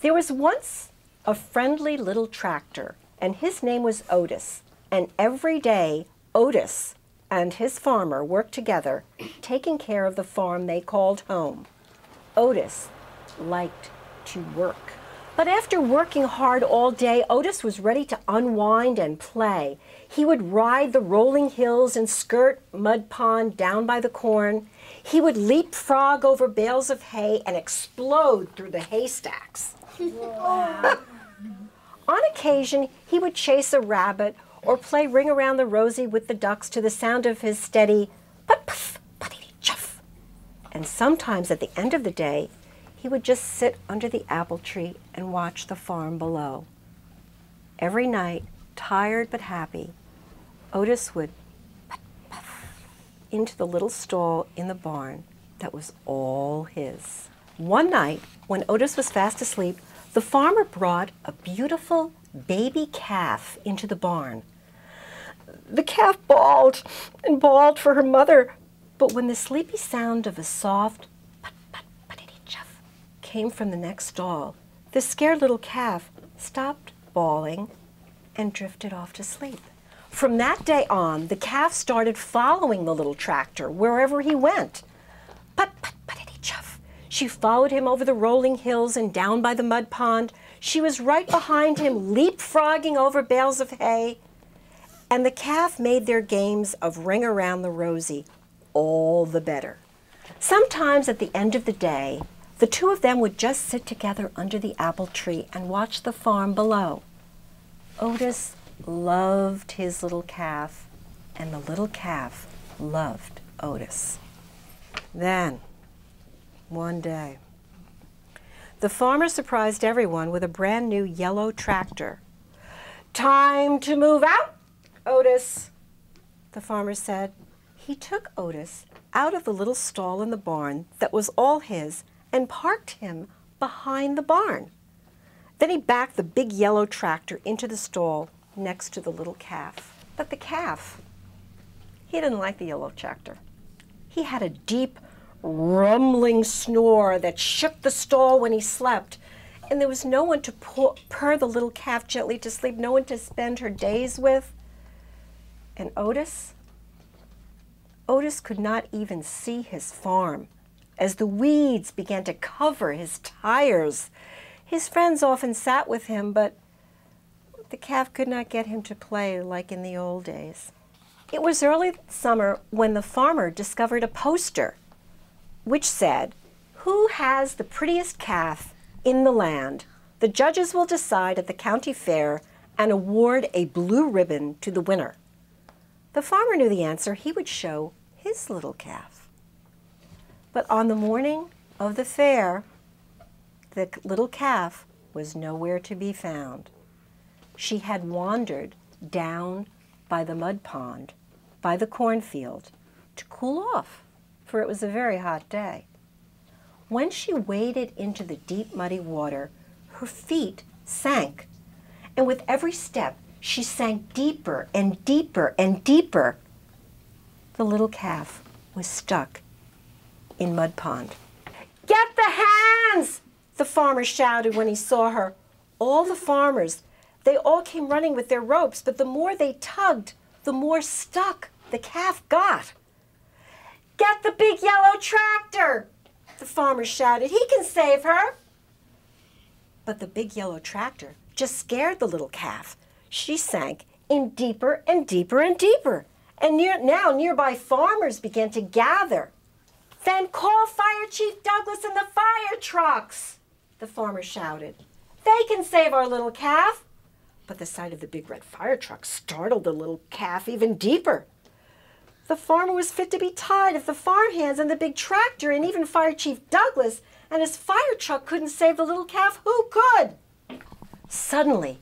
There was once a friendly little tractor, and his name was Otis. And every day, Otis and his farmer worked together, taking care of the farm they called home. Otis liked to work. But after working hard all day, Otis was ready to unwind and play. He would ride the rolling hills and skirt Mud Pond down by the corn. He would leapfrog over bales of hay and explode through the haystacks. Wow. On occasion, he would chase a rabbit or play Ring Around the Rosie with the ducks to the sound of his steady puff, puffity chuff. And sometimes at the end of the day, he would just sit under the apple tree and watch the farm below. Every night, tired but happy, Otis would puff into the little stall in the barn that was all his. One night, when Otis was fast asleep, the farmer brought a beautiful baby calf into the barn. The calf bawled and bawled for her mother, but when the sleepy sound of a soft put-put-puttity-chuff came from the next stall, the scared little calf stopped bawling and drifted off to sleep. From that day on, the calf started following the little tractor wherever he went. Put-put-puttity-chuff. She followed him over the rolling hills and down by the mud pond. She was right behind him, leapfrogging over bales of hay. And the calf made their games of Ring Around the Rosie all the better. Sometimes at the end of the day, the two of them would just sit together under the apple tree and watch the farm below. Otis loved his little calf, and the little calf loved Otis. Then, one day, the farmer surprised everyone with a brand new yellow tractor. "Time to move out, Otis," the farmer said. He took Otis out of the little stall in the barn that was all his and parked him behind the barn. Then he backed the big yellow tractor into the stall next to the little calf. But the calf, he didn't like the yellow tractor. He had a deep, rumbling snore that shook the stall when he slept, and there was no one to purr the little calf gently to sleep, no one to spend her days with. And Otis could not even see his farm as the weeds began to cover his tires. His friends often sat with him, but the calf could not get him to play like in the old days. It was early summer when the farmer discovered a poster which said, "Who has the prettiest calf in the land? The judges will decide at the county fair and award a blue ribbon to the winner." The farmer knew the answer. He would show his little calf. But on the morning of the fair, the little calf was nowhere to be found. She had wandered down by the mud pond, by the cornfield, to cool off, for it was a very hot day. When she waded into the deep muddy water, her feet sank, and with every step, she sank deeper and deeper and deeper. The little calf was stuck in Mud Pond. "Get the hands!" the farmer shouted when he saw her. All the farmers, they all came running with their ropes, but the more they tugged, the more stuck the calf got. "Get the big yellow tractor!" the farmer shouted. "He can save her." But the big yellow tractor just scared the little calf. She sank in deeper and deeper and deeper. And now nearby farmers began to gather. "Then call Fire Chief Douglas and the fire trucks," the farmer shouted. "They can save our little calf." But the sight of the big red fire truck startled the little calf even deeper. The farmer was fit to be tied if the farmhands and the big tractor and even Fire Chief Douglas and his fire truck couldn't save the little calf. Who could? Suddenly,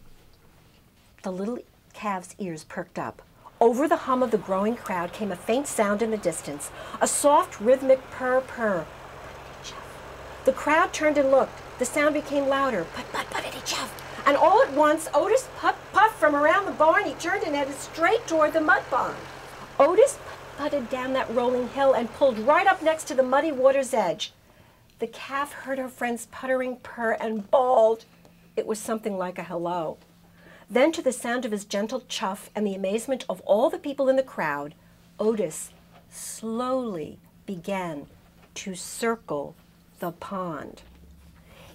the little calf's ears perked up. Over the hum of the growing crowd came a faint sound in the distance, a soft, rhythmic purr-purr. The crowd turned and looked. The sound became louder, put-put-puttity-chuff. And all at once, Otis puffed from around the barn. He turned and headed straight toward the mud pond. Otis putted down that rolling hill and pulled right up next to the muddy water's edge. The calf heard her friend's puttering purr and bawled. It was something like a hello. Then, to the sound of his gentle chuff and the amazement of all the people in the crowd, Otis slowly began to circle the pond.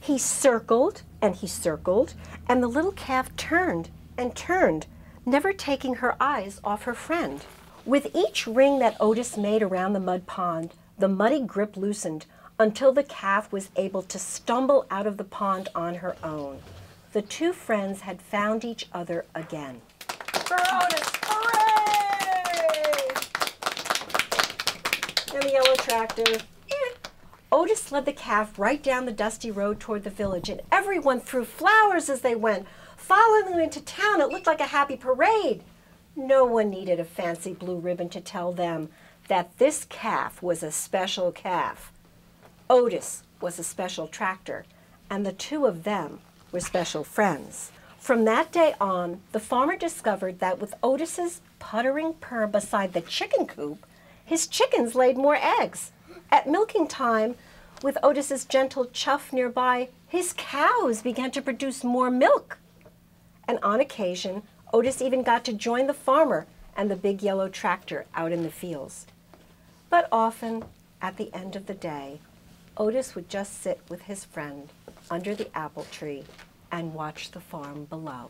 He circled, and the little calf turned and turned, never taking her eyes off her friend. With each ring that Otis made around the mud pond, the muddy grip loosened until the calf was able to stumble out of the pond on her own. The two friends had found each other again. For Otis, hooray! And the yellow tractor. Otis led the calf right down the dusty road toward the village, and everyone threw flowers as they went. Following them into town, it looked like a happy parade. No one needed a fancy blue ribbon to tell them that this calf was a special calf. Otis was a special tractor, and the two of them were special friends. From that day on, the farmer discovered that with Otis's puttering purr beside the chicken coop, his chickens laid more eggs. At milking time, with Otis's gentle chuff nearby, his cows began to produce more milk. And on occasion, Otis even got to join the farmer and the big yellow tractor out in the fields. But often, at the end of the day, Otis would just sit with his friend under the apple tree and watch the farm below.